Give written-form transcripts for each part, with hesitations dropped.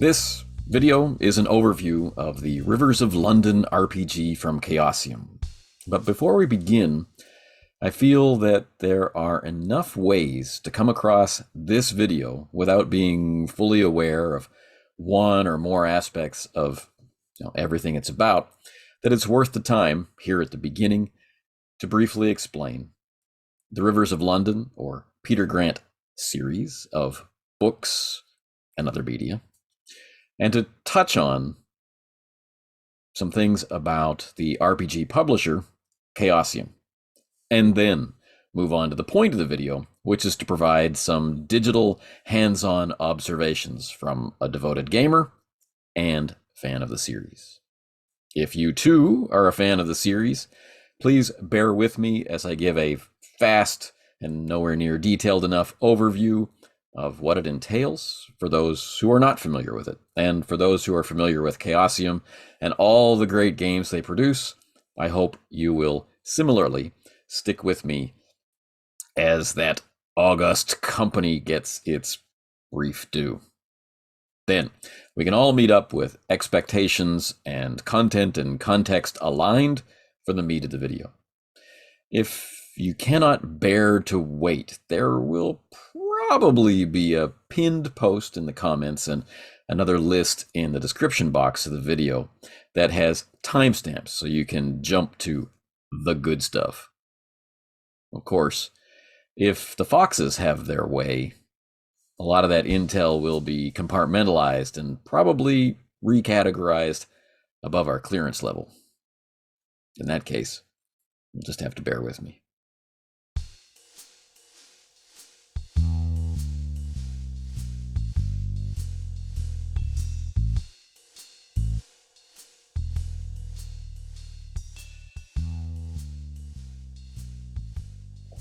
This video is an overview of the Rivers of London RPG from Chaosium. But before we begin, I feel that there are enough ways to come across this video without being fully aware of one or more aspects of everything it's about, that it's worth the time here at the beginning to briefly explain the Rivers of London, or Peter Grant series of books and other media, and to touch on some things about the RPG publisher, Chaosium, and then move on to the point of the video, which is to provide some digital hands-on observations from a devoted gamer and fan of the series. If you too are a fan of the series, please bear with me as I give a fast and nowhere near detailed enough overview of what it entails for those who are not familiar with it. And for those who are familiar with Chaosium and all the great games they produce, I hope you will similarly stick with me as that august company gets its brief due. Then we can all meet up with expectations and content and context aligned for the meat of the video. If you cannot bear to wait, there will probably be a pinned post in the comments and another list in the description box of the video that has timestamps so you can jump to the good stuff. Of course, if the foxes have their way, a lot of that intel will be compartmentalized and probably recategorized above our clearance level. In that case, you'll just have to bear with me.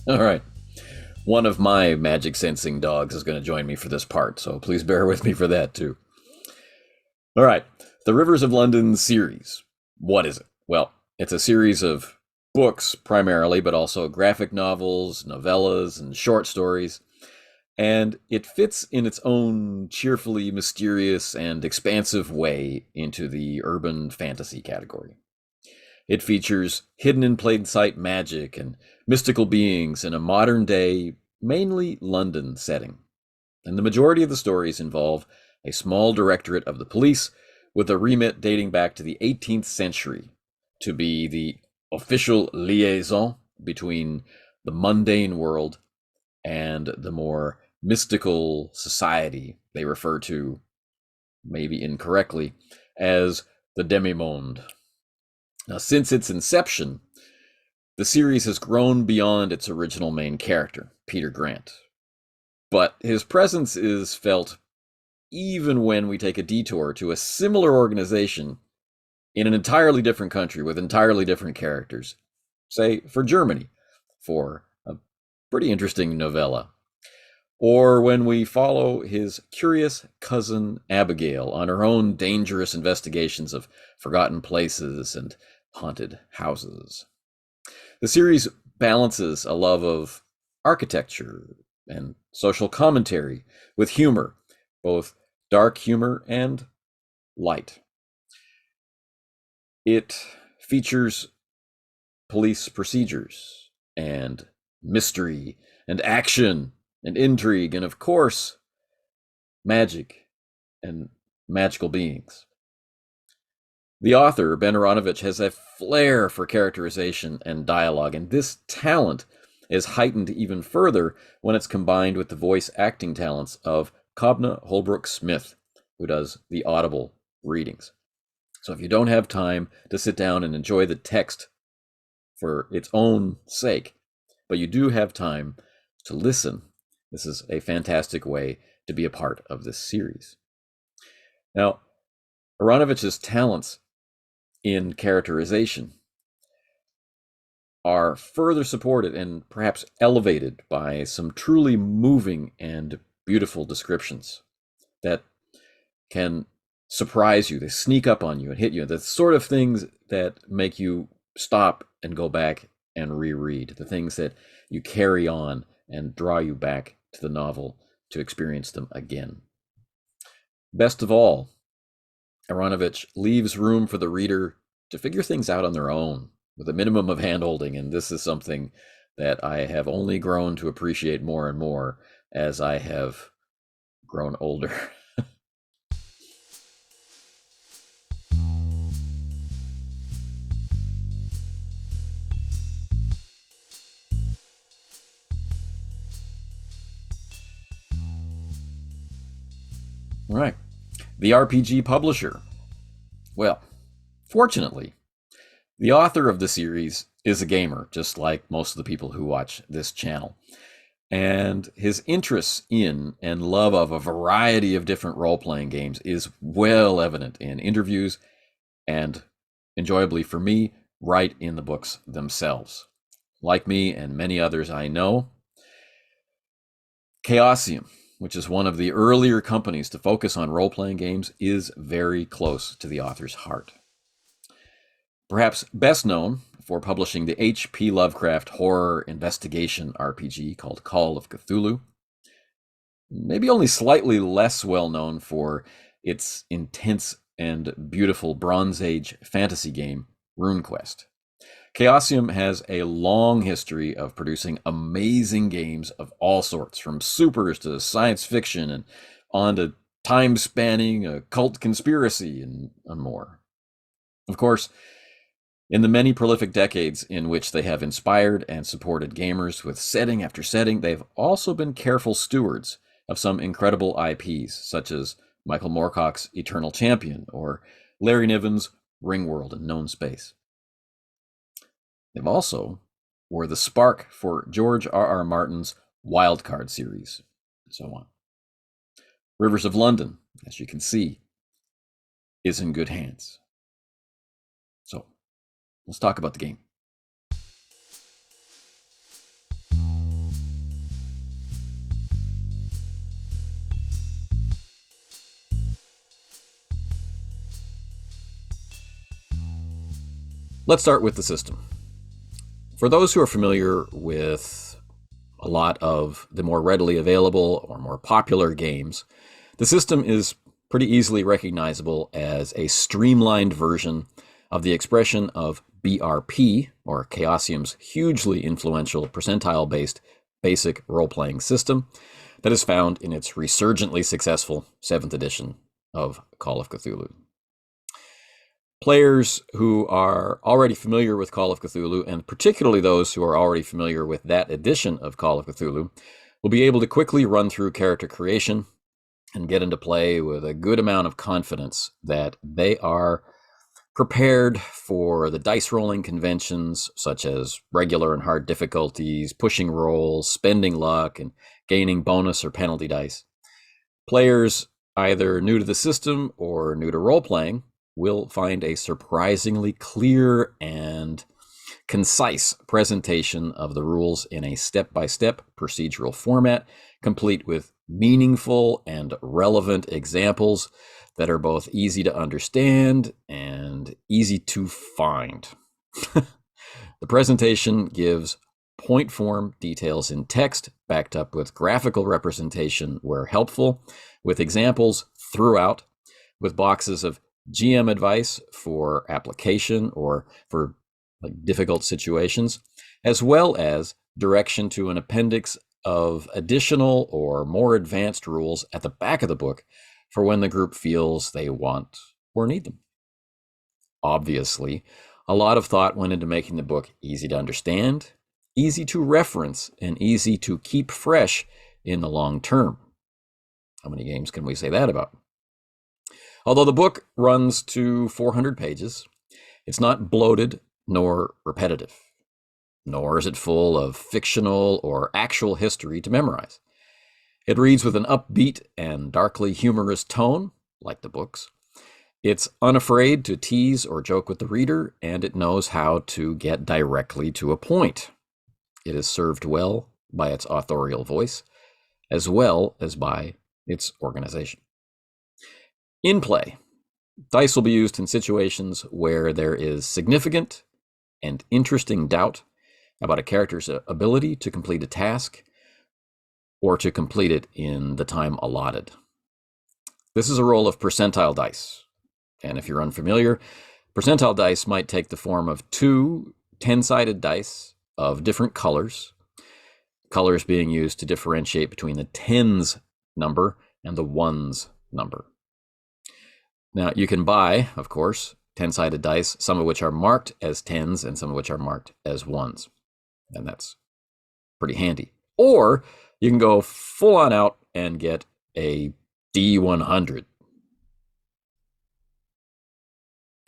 All right. One of my magic sensing dogs is going to join me for this part, so please bear with me for that too. All right. The Rivers of London series. What is it? Well, it's a series of books primarily, but also graphic novels, novellas, and short stories. And it fits in its own cheerfully mysterious and expansive way into the urban fantasy category. It features hidden in plain sight magic and mystical beings in a modern day, mainly London setting. And the majority of the stories involve a small directorate of the police with a remit dating back to the 18th century to be the official liaison between the mundane world and the more mystical society they refer to, maybe incorrectly, as the demi-monde. Now, since its inception, the series has grown beyond its original main character, Peter Grant. But his presence is felt even when we take a detour to a similar organization in an entirely different country with entirely different characters. Say, for Germany, for a pretty interesting novella. Or when we follow his curious cousin Abigail on her own dangerous investigations of forgotten places and haunted houses. The series balances a love of architecture and social commentary with humor, both dark humor and light. It features police procedures and mystery and action and intrigue and, of course, magic and magical beings. The author, Ben Aronovich, has a flair for characterization and dialogue, and this talent is heightened even further when it's combined with the voice acting talents of Kobna Holbrook-Smith, who does the audible readings. So if you don't have time to sit down and enjoy the text for its own sake, but you do have time to listen, this is a fantastic way to be a part of this series. Now, Aronovich's talents in characterization are further supported and perhaps elevated by some truly moving and beautiful descriptions that can surprise you. They sneak up on you and hit you. The sort of things that make you stop and go back and reread. The things that you carry on and draw you back to the novel to experience them again. Best of all, Aronovich leaves room for the reader to figure things out on their own with a minimum of handholding, and this is something that I have only grown to appreciate more and more as I have grown older. All right. The RPG publisher. Well, fortunately, the author of the series is a gamer, just like most of the people who watch this channel. And his interests in and love of a variety of different role-playing games is well evident in interviews and, enjoyably for me, right in the books themselves. Like me and many others I know, Chaosium, which is one of the earlier companies to focus on role-playing games, is very close to the author's heart. Perhaps best known for publishing the H.P. Lovecraft horror investigation RPG called Call of Cthulhu. Maybe only slightly less well known for its intense and beautiful Bronze Age fantasy game, RuneQuest. Chaosium has a long history of producing amazing games of all sorts, from supers to science fiction and on to time-spanning occult conspiracy and more. Of course, in the many prolific decades in which they have inspired and supported gamers with setting after setting, they've also been careful stewards of some incredible IPs, such as Michael Moorcock's Eternal Champion or Larry Niven's Ringworld and Known Space. They've also were the spark for George R.R. Martin's Wildcard series, and so on. Rivers of London, as you can see, is in good hands. So, let's talk about the game. Let's start with the system. For those who are familiar with a lot of the more readily available or more popular games, the system is pretty easily recognizable as a streamlined version of the expression of BRP, or Chaosium's hugely influential percentile-based basic role-playing system that is found in its resurgently successful 7th edition of Call of Cthulhu. Players who are already familiar with Call of Cthulhu, and particularly those who are already familiar with that edition of Call of Cthulhu, will be able to quickly run through character creation and get into play with a good amount of confidence that they are prepared for the dice rolling conventions, such as regular and hard difficulties, pushing rolls, spending luck, and gaining bonus or penalty dice. Players either new to the system or new to role-playing will find a surprisingly clear and concise presentation of the rules in a step-by-step procedural format, complete with meaningful and relevant examples that are both easy to understand and easy to find. The presentation gives point form details in text, backed up with graphical representation where helpful, with examples throughout, with boxes of GM advice for application or for difficult situations, as well as direction to an appendix of additional or more advanced rules at the back of the book for when the group feels they want or need them. Obviously, a lot of thought went into making the book easy to understand, easy to reference, and easy to keep fresh in the long term. How many games can we say that about? Although the book runs to 400 pages, it's not bloated nor repetitive, nor is it full of fictional or actual history to memorize. It reads with an upbeat and darkly humorous tone, like the books. It's unafraid to tease or joke with the reader, and it knows how to get directly to a point. It is served well by its authorial voice, as well as by its organization. In play, dice will be used in situations where there is significant and interesting doubt about a character's ability to complete a task or to complete it in the time allotted. This is a roll of percentile dice. And if you're unfamiliar, percentile dice might take the form of two 10-sided dice of different colors, colors being used to differentiate between the tens number and the ones number. Now, you can buy, of course, 10-sided dice, some of which are marked as tens and some of which are marked as ones. And that's pretty handy. Or you can go full on out and get a D100.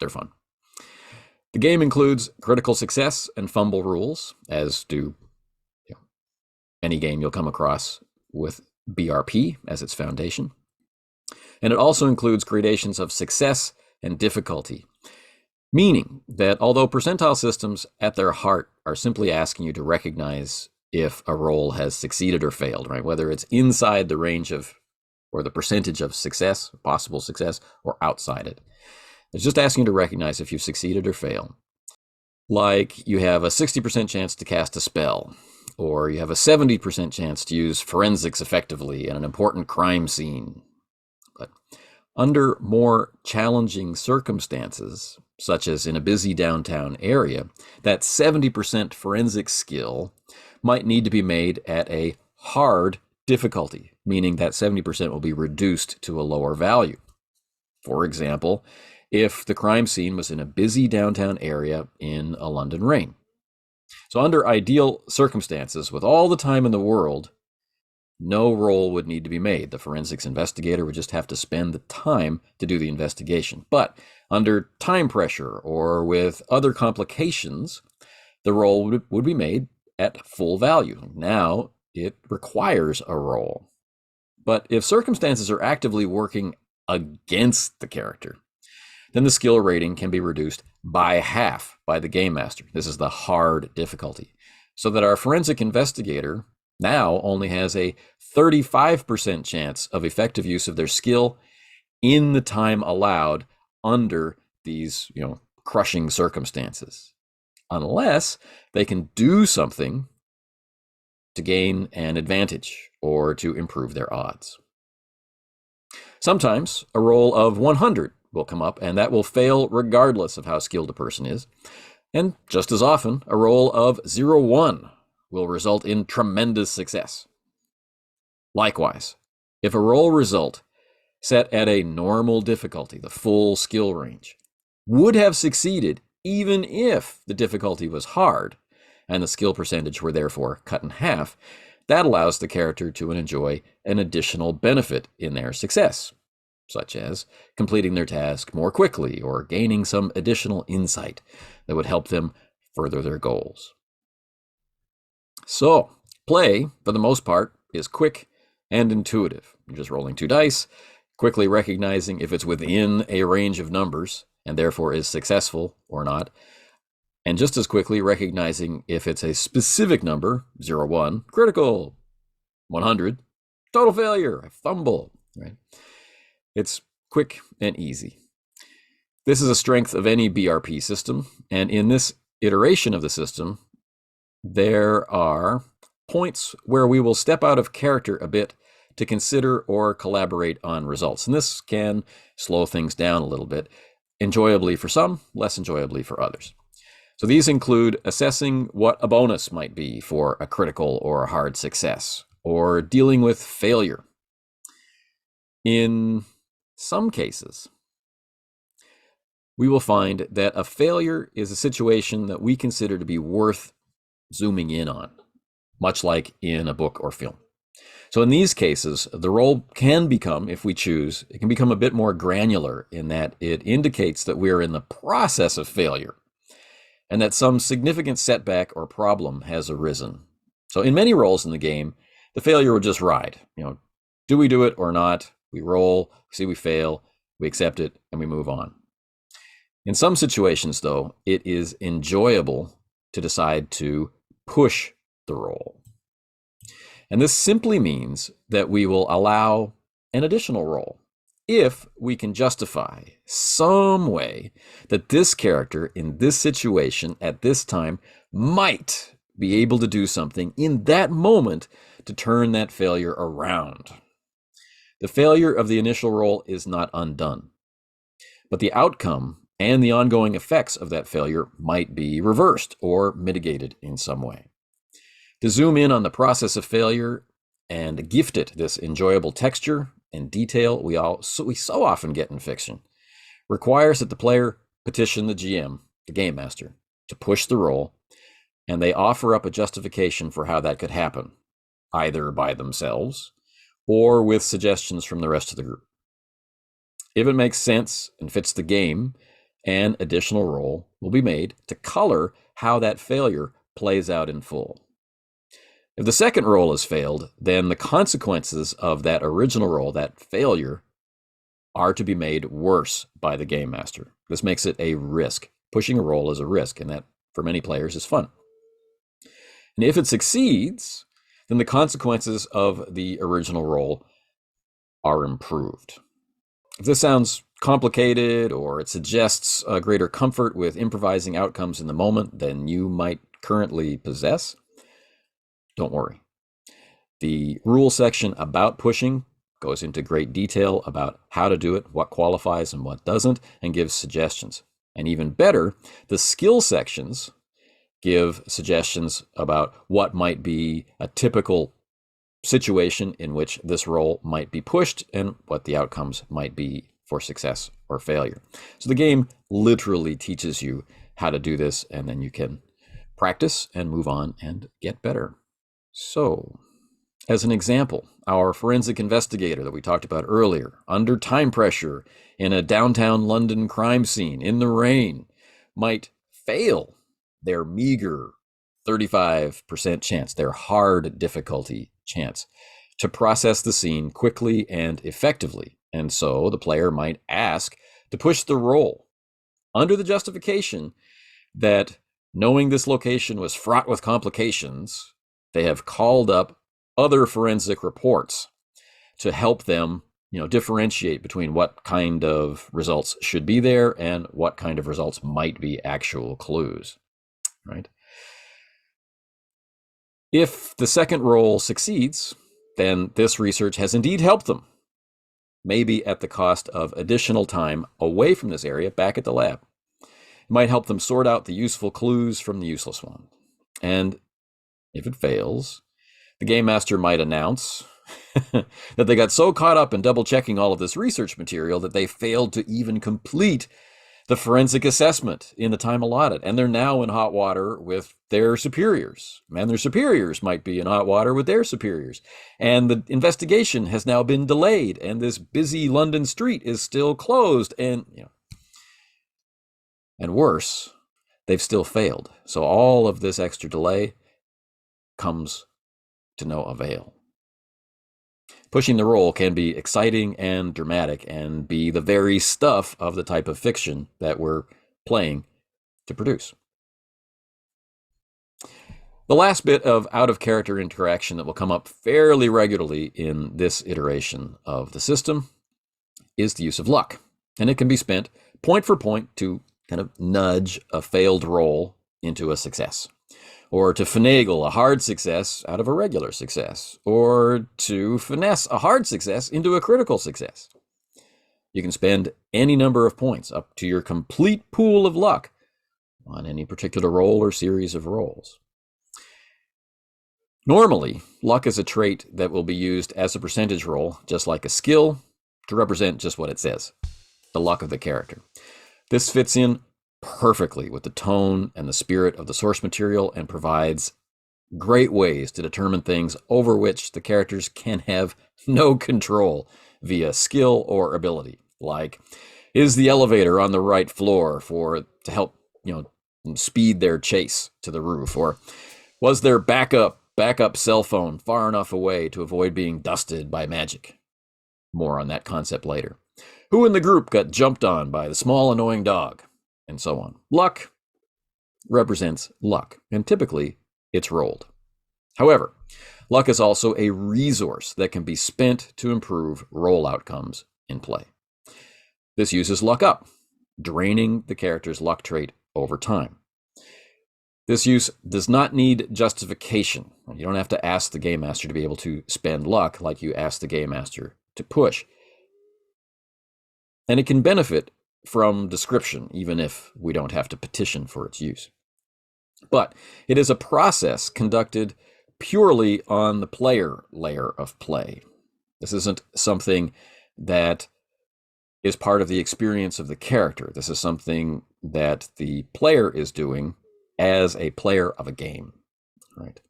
They're fun. The game includes critical success and fumble rules, as do any game you'll come across with BRP as its foundation. And it also includes gradations of success and difficulty, meaning that although percentile systems at their heart are simply asking you to recognize if a roll has succeeded or failed, right? Whether it's inside the range of, or the percentage of success, possible success, or outside it. It's just asking you to recognize if you've succeeded or failed. Like you have a 60% chance to cast a spell, or you have a 70% chance to use forensics effectively in an important crime scene. But under more challenging circumstances, such as in a busy downtown area, that 70% forensic skill might need to be made at a hard difficulty, meaning that 70% will be reduced to a lower value. For example, if the crime scene was in a busy downtown area in a London rain. So under ideal circumstances, with all the time in the world, no roll would need to be made. The forensics investigator would just have to spend the time to do the investigation. But under time pressure or with other complications, the roll would be made at full value. Now it requires a roll. But if circumstances are actively working against the character, then the skill rating can be reduced by half by the game master. This is the hard difficulty. So that our forensic investigator now only has a 35% chance of effective use of their skill in the time allowed under these, crushing circumstances, unless they can do something to gain an advantage or to improve their odds. Sometimes a roll of 100 will come up, and that will fail regardless of how skilled a person is. And just as often, a roll of 0-1 will result in tremendous success. Likewise, if a roll result set at a normal difficulty, the full skill range, would have succeeded even if the difficulty was hard and the skill percentage were therefore cut in half, that allows the character to enjoy an additional benefit in their success, such as completing their task more quickly or gaining some additional insight that would help them further their goals. So, play, for the most part, is quick and intuitive. You're just rolling two dice, quickly recognizing if it's within a range of numbers and therefore is successful or not, and just as quickly recognizing if it's a specific number, 0-1, critical, 100, total failure, a fumble, right? It's quick and easy. This is a strength of any BRP system, and in this iteration of the system, there are points where we will step out of character a bit to consider or collaborate on results. And this can slow things down a little bit, enjoyably for some, less enjoyably for others. So these include assessing what a bonus might be for a critical or a hard success, or dealing with failure. In some cases, we will find that a failure is a situation that we consider to be worth zooming in on, much like in a book or film. So in these cases, the roll can become, if we choose, it can become a bit more granular in that it indicates that we're in the process of failure and that some significant setback or problem has arisen. So in many rolls in the game, the failure will just ride. Do we do it or not? We roll, see we fail, we accept it, and we move on. In some situations, though, it is enjoyable to decide to push the roll. And this simply means that we will allow an additional roll if we can justify some way that this character in this situation at this time might be able to do something in that moment to turn that failure around. The failure of the initial roll is not undone, but the outcome and the ongoing effects of that failure might be reversed or mitigated in some way. To zoom in on the process of failure and gift it this enjoyable texture and detail we so often get in fiction requires that the player petition the GM, the game master, to push the roll, and they offer up a justification for how that could happen, either by themselves or with suggestions from the rest of the group. If it makes sense and fits the game, an additional roll will be made to color how that failure plays out in full. If the second roll has failed, then the consequences of that original roll, that failure, are to be made worse by the game master. This makes it a risk. Pushing a roll is a risk, and that, for many players, is fun. And if it succeeds, then the consequences of the original roll are improved. If this sounds complicated or it suggests a greater comfort with improvising outcomes in the moment than you might currently possess, don't worry. The rule section about pushing goes into great detail about how to do it, what qualifies and what doesn't, and gives suggestions. And even better, the skill sections give suggestions about what might be a typical situation in which this roll might be pushed and what the outcomes might be for success or failure. So the game literally teaches you how to do this, and then you can practice and move on and get better. So, as an example, our forensic investigator that we talked about earlier, under time pressure in a downtown London crime scene in the rain, might fail their meager 35% chance, their hard difficulty chance, to process the scene quickly and effectively. And so the player might ask to push the roll under the justification that knowing this location was fraught with complications, they have called up other forensic reports to help them, differentiate between what kind of results should be there and what kind of results might be actual clues, right? If the second roll succeeds, then this research has indeed helped them, maybe at the cost of additional time away from this area back at the lab. It might help them sort out the useful clues from the useless ones. And if it fails, the game master might announce that they got so caught up in double-checking all of this research material that they failed to even complete the forensic assessment in the time allotted, and they're now in hot water with their superiors. And their superiors might be in hot water with their superiors. And the investigation has now been delayed, and this busy London street is still closed, and worse, they've still failed. So all of this extra delay comes to no avail. Pushing the roll can be exciting and dramatic and be the very stuff of the type of fiction that we're playing to produce. The last bit of out-of-character interaction that will come up fairly regularly in this iteration of the system is the use of luck. And it can be spent point for point to kind of nudge a failed roll into a success, or to finagle a hard success out of a regular success, or to finesse a hard success into a critical success. You can spend any number of points up to your complete pool of luck on any particular roll or series of rolls. Normally, luck is a trait that will be used as a percentage roll, just like a skill, to represent just what it says, the luck of the character. This fits in perfectly with the tone and the spirit of the source material and provides great ways to determine things over which the characters can have no control via skill or ability. Like, is the elevator on the right floor to help, speed their chase to the roof? Or was their backup cell phone far enough away to avoid being dusted by magic? More on that concept later. Who in the group got jumped on by the small annoying dog? And so on. Luck represents luck, and typically it's rolled. However, luck is also a resource that can be spent to improve roll outcomes in play. This uses luck up, draining the character's luck trait over time. This use does not need justification. You don't have to ask the game master to be able to spend luck like you ask the game master to push. And it can benefit from description, even if we don't have to petition for its use. But it is a process conducted purely on the player layer of play. This isn't something that is part of the experience of the character. This is something that the player is doing as a player of a game, right?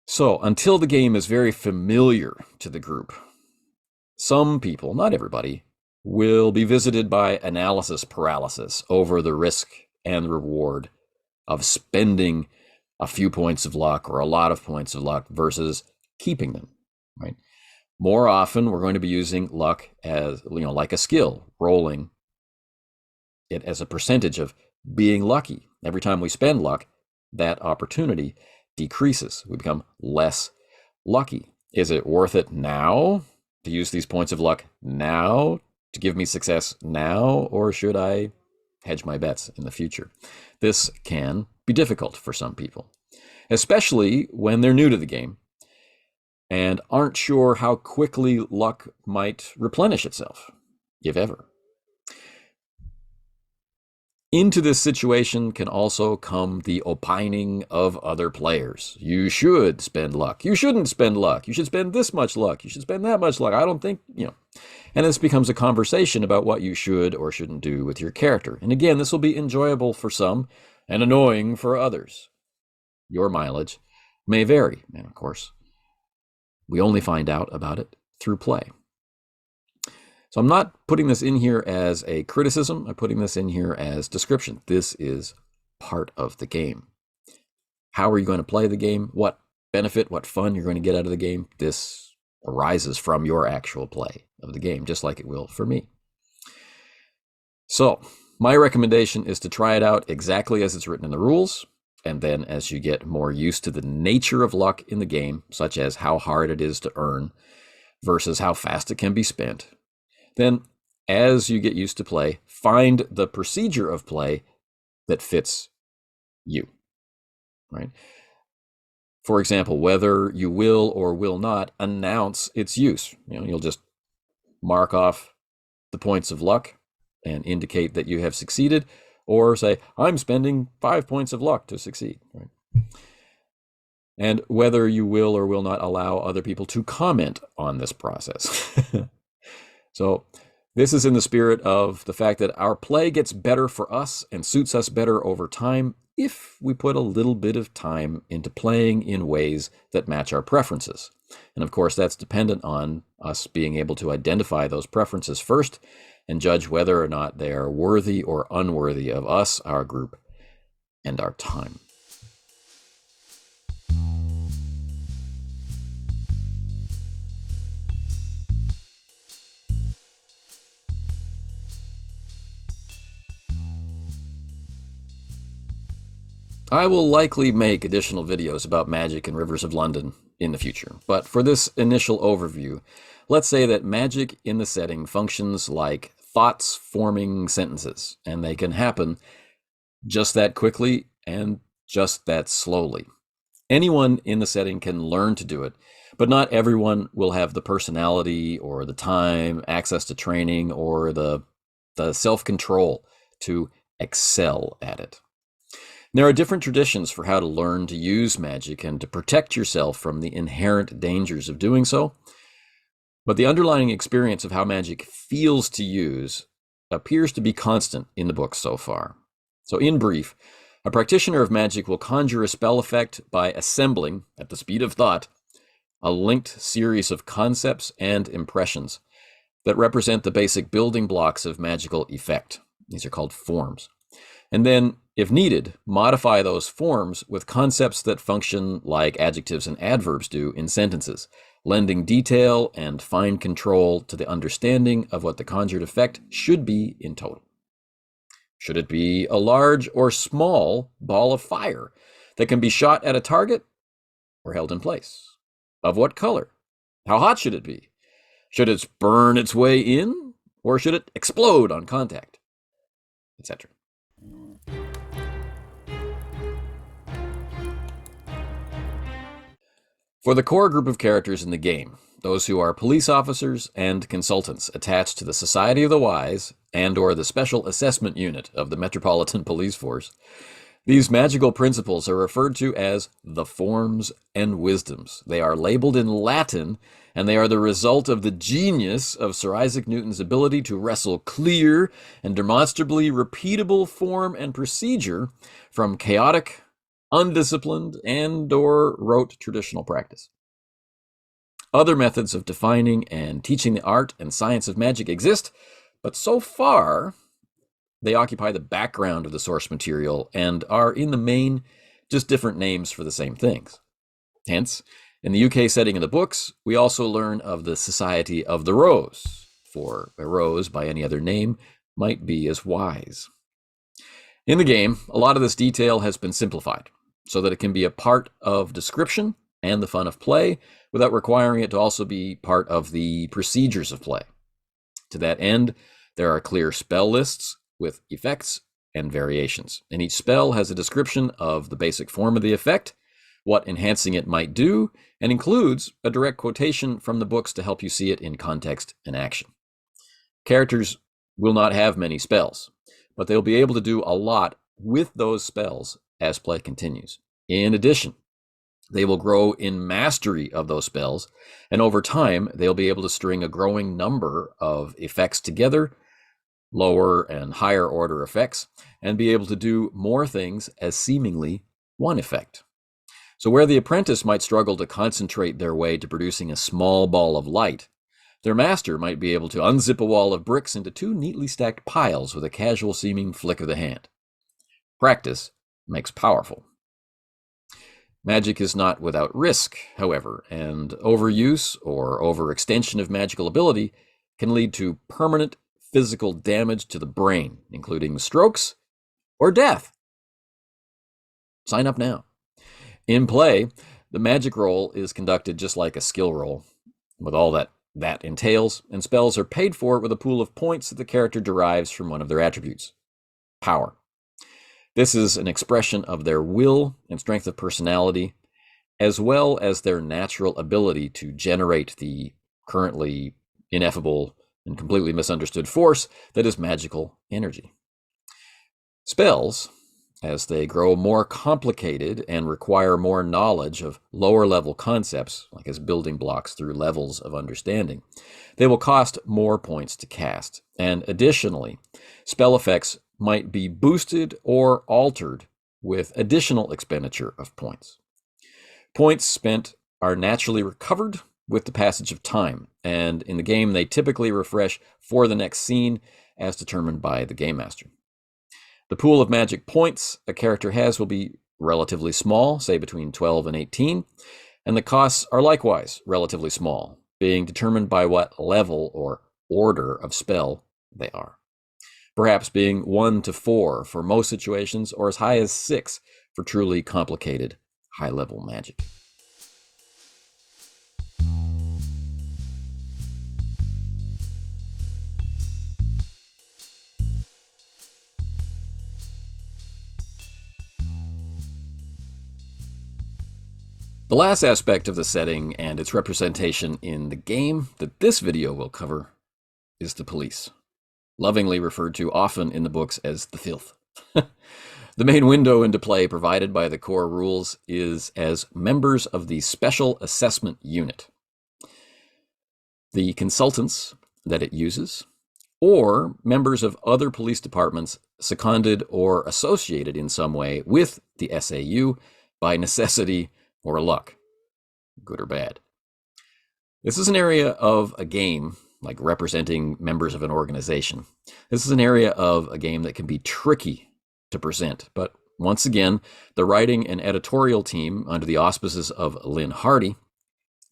So until the game is very familiar to the group, some people, not everybody, will be visited by analysis paralysis over the risk and reward of spending a few points of luck or a lot of points of luck versus keeping them, right? More often, we're going to be using luck as, like a skill, rolling it as a percentage of being lucky. Every time we spend luck, that opportunity decreases. We become less lucky. Is it worth it now to use these points of luck now to give me success now, or should I hedge my bets in the future? This can be difficult for some people, especially when they're new to the game and aren't sure how quickly luck might replenish itself, if ever. Into this situation can also come the opining of other players. You should spend luck. You shouldn't spend luck. You should spend this much luck. You should spend that much luck. I don't think, And this becomes a conversation about what you should or shouldn't do with your character. And again, this will be enjoyable for some and annoying for others. Your mileage may vary. And of course, we only find out about it through play. So I'm not putting this in here as a criticism. I'm putting this in here as description. This is part of the game. How are you going to play the game? What benefit, what fun you're going to get out of the game? This arises from your actual play of the game, just like it will for me. So my recommendation is to try it out exactly as it's written in the rules. And then as you get more used to the nature of luck in the game, such as how hard it is to earn versus how fast it can be spent, then as you get used to play, find the procedure of play that fits you, right? For example, whether you will or will not announce its use. You'll just mark off the points of luck and indicate that you have succeeded, or say, I'm spending 5 points of luck to succeed, right? And whether you will or will not allow other people to comment on this process. So this is in the spirit of the fact that our play gets better for us and suits us better over time if we put a little bit of time into playing in ways that match our preferences. And of course, that's dependent on us being able to identify those preferences first and judge whether or not they are worthy or unworthy of us, our group, and our time. I will likely make additional videos about magic and Rivers of London in the future, but for this initial overview, let's say that magic in the setting functions like thoughts forming sentences, and they can happen just that quickly and just that slowly. Anyone in the setting can learn to do it, but not everyone will have the personality or the time, access to training, or the self-control to excel at it. There are different traditions for how to learn to use magic and to protect yourself from the inherent dangers of doing so. But the underlying experience of how magic feels to use appears to be constant in the book so far. So in brief, a practitioner of magic will conjure a spell effect by assembling, at the speed of thought, a linked series of concepts and impressions that represent the basic building blocks of magical effect. These are called forms. And then, if needed, modify those forms with concepts that function like adjectives and adverbs do in sentences, lending detail and fine control to the understanding of what the conjured effect should be in total. Should it be a large or small ball of fire that can be shot at a target or held in place? Of what color? How hot should it be? Should it burn its way in, or should it explode on contact? Etc. For the core group of characters in the game, those who are police officers and consultants attached to the Society of the Wise and/or the Special Assessment Unit of the Metropolitan Police Force. These magical principles are referred to as the forms and wisdoms. They are labeled in Latin, and they are the result of the genius of Sir Isaac Newton's ability to wrestle clear and demonstrably repeatable form and procedure from chaotic, undisciplined, and/or rote traditional practice. Other methods of defining and teaching the art and science of magic exist, but so far they occupy the background of the source material and are, in the main, just different names for the same things. Hence, in the UK setting of the books, we also learn of the Society of the Rose, for a rose by any other name might be as wise. In the game, a lot of this detail has been simplified so that it can be a part of description and the fun of play without requiring it to also be part of the procedures of play. To that end, there are clear spell lists with effects and variations, and each spell has a description of the basic form of the effect, what enhancing it might do, and includes a direct quotation from the books to help you see it in context and action. Characters will not have many spells, but they'll be able to do a lot with those spells as play continues. In addition, they will grow in mastery of those spells, and over time, they'll be able to string a growing number of effects together, lower and higher order effects, and be able to do more things as seemingly one effect. So where the apprentice might struggle to concentrate their way to producing a small ball of light, their master might be able to unzip a wall of bricks into two neatly stacked piles with a casual seeming flick of the hand. Practice makes powerful. Magic is not without risk, however, and overuse or overextension of magical ability can lead to permanent physical damage to the brain, including strokes or death. Sign up now. In play, the magic roll is conducted just like a skill roll, with all that entails, and spells are paid for with a pool of points that the character derives from one of their attributes. Power. This is an expression of their will and strength of personality, as well as their natural ability to generate the currently ineffable and completely misunderstood force that is magical energy. Spells, as they grow more complicated and require more knowledge of lower level concepts, like as building blocks through levels of understanding, they will cost more points to cast. And additionally, spell effects might be boosted or altered with additional expenditure of points. Points spent are naturally recovered with the passage of time, and in the game they typically refresh for the next scene as determined by the game master. The pool of magic points a character has will be relatively small, say between 12 and 18, and the costs are likewise relatively small, being determined by what level or order of spell they are. Perhaps being 1 to 4 for most situations, or as high as 6 for truly complicated high-level magic. The last aspect of the setting and its representation in the game that this video will cover is the police, lovingly referred to often in the books as the filth. The main window into play provided by the core rules is as members of the Special Assessment Unit, the consultants that it uses, or members of other police departments seconded or associated in some way with the SAU by necessity or luck, good or bad. This is an area of a game, like representing members of an organization. This is an area of a game that can be tricky to present, but once again, the writing and editorial team, under the auspices of Lynn Hardy,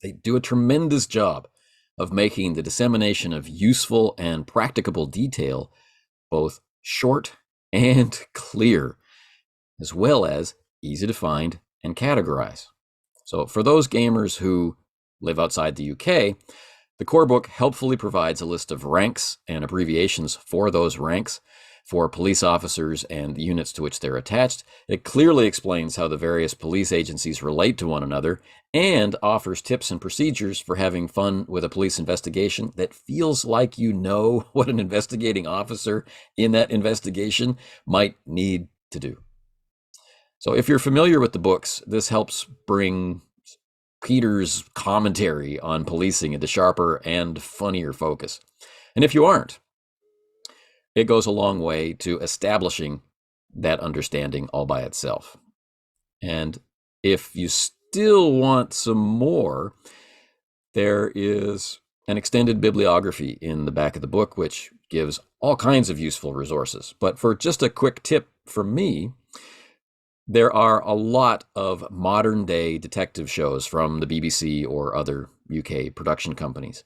they do a tremendous job of making the dissemination of useful and practicable detail both short and clear, as well as easy to find and categorize. So for those gamers who live outside the UK, the core book helpfully provides a list of ranks and abbreviations for those ranks, for police officers and the units to which they're attached. It clearly explains how the various police agencies relate to one another and offers tips and procedures for having fun with a police investigation that feels like you know what an investigating officer in that investigation might need to do. So if you're familiar with the books, this helps bring Peter's commentary on policing into sharper and funnier focus. And if you aren't, it goes a long way to establishing that understanding all by itself. And if you still want some more, there is an extended bibliography in the back of the book, which gives all kinds of useful resources. But for just a quick tip from me, there are a lot of modern day detective shows from the BBC or other UK production companies,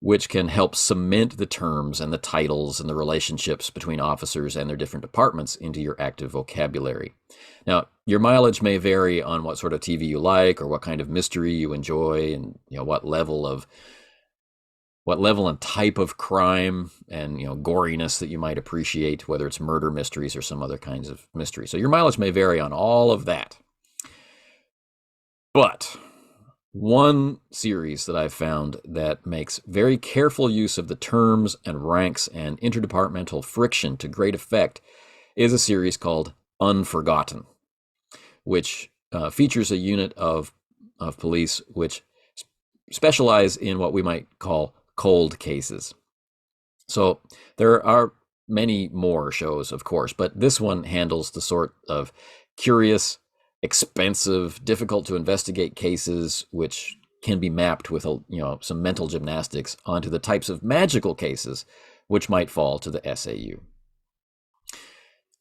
which can help cement the terms and the titles and the relationships between officers and their different departments into your active vocabulary. Now, your mileage may vary on what sort of TV you like or what kind of mystery you enjoy and what level and type of crime and goriness that you might appreciate, whether it's murder mysteries or some other kinds of mystery. So your mileage may vary on all of that. But one series that I've found that makes very careful use of the terms and ranks and interdepartmental friction to great effect is a series called Unforgotten, which features a unit of police which specialize in what we might call cold cases. So there are many more shows, of course, but this one handles the sort of curious, expensive, difficult to investigate cases which can be mapped with some mental gymnastics onto the types of magical cases which might fall to the SAU.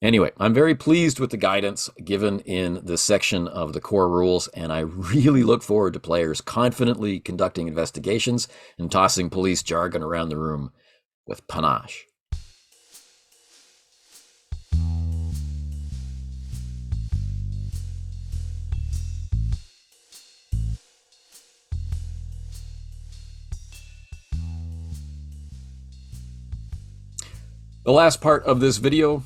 Anyway, I'm very pleased with the guidance given in this section of the core rules, and I really look forward to players confidently conducting investigations and tossing police jargon around the room with panache. The last part of this video,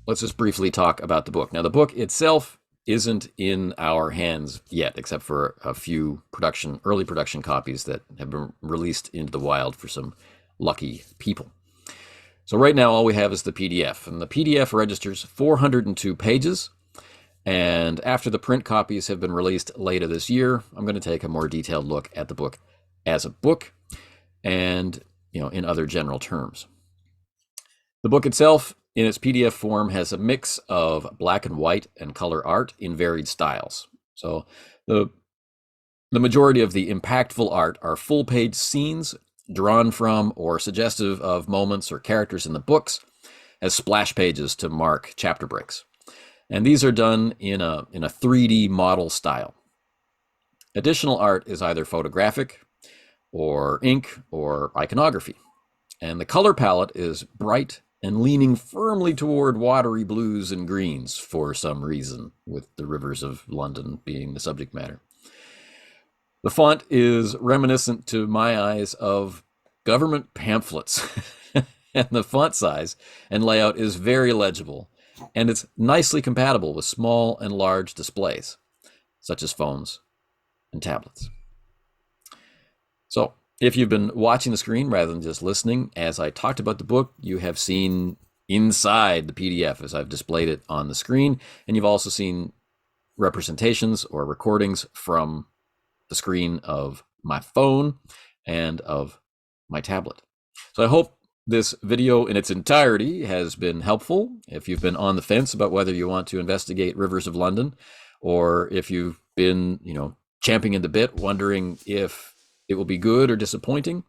let's just briefly talk about the book. Now, the book itself isn't in our hands yet, except for a few early production copies that have been released into the wild for some lucky people. So right now, all we have is the PDF, and the PDF registers 402 pages. And after the print copies have been released later this year, I'm going to take a more detailed look at the book as a book and, in other general terms. The book itself, in its PDF form, has a mix of black and white and color art in varied styles. So the majority of the impactful art are full-page scenes drawn from or suggestive of moments or characters in the books as splash pages to mark chapter breaks. And these are done in a 3D model style. Additional art is either photographic or ink or iconography. And the color palette is bright and leaning firmly toward watery blues and greens for some reason, with the rivers of London being the subject matter. The font is reminiscent to my eyes of government pamphlets, and the font size and layout is very legible, and it's nicely compatible with small and large displays, such as phones and tablets. So, if you've been watching the screen rather than just listening, as I talked about the book, you have seen inside the PDF as I've displayed it on the screen, and you've also seen representations or recordings from the screen of my phone and of my tablet. So I hope this video in its entirety has been helpful. If you've been on the fence about whether you want to investigate Rivers of London, or if you've been, champing at the bit, wondering if it will be good or disappointing,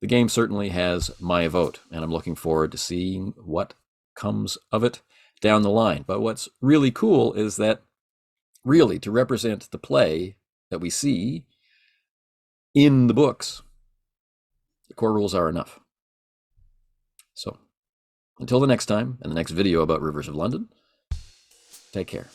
the game certainly has my vote, and I'm looking forward to seeing what comes of it down the line. But what's really cool is that really to represent the play that we see in the books, the core rules are enough. So until the next time and the next video about Rivers of London, take care.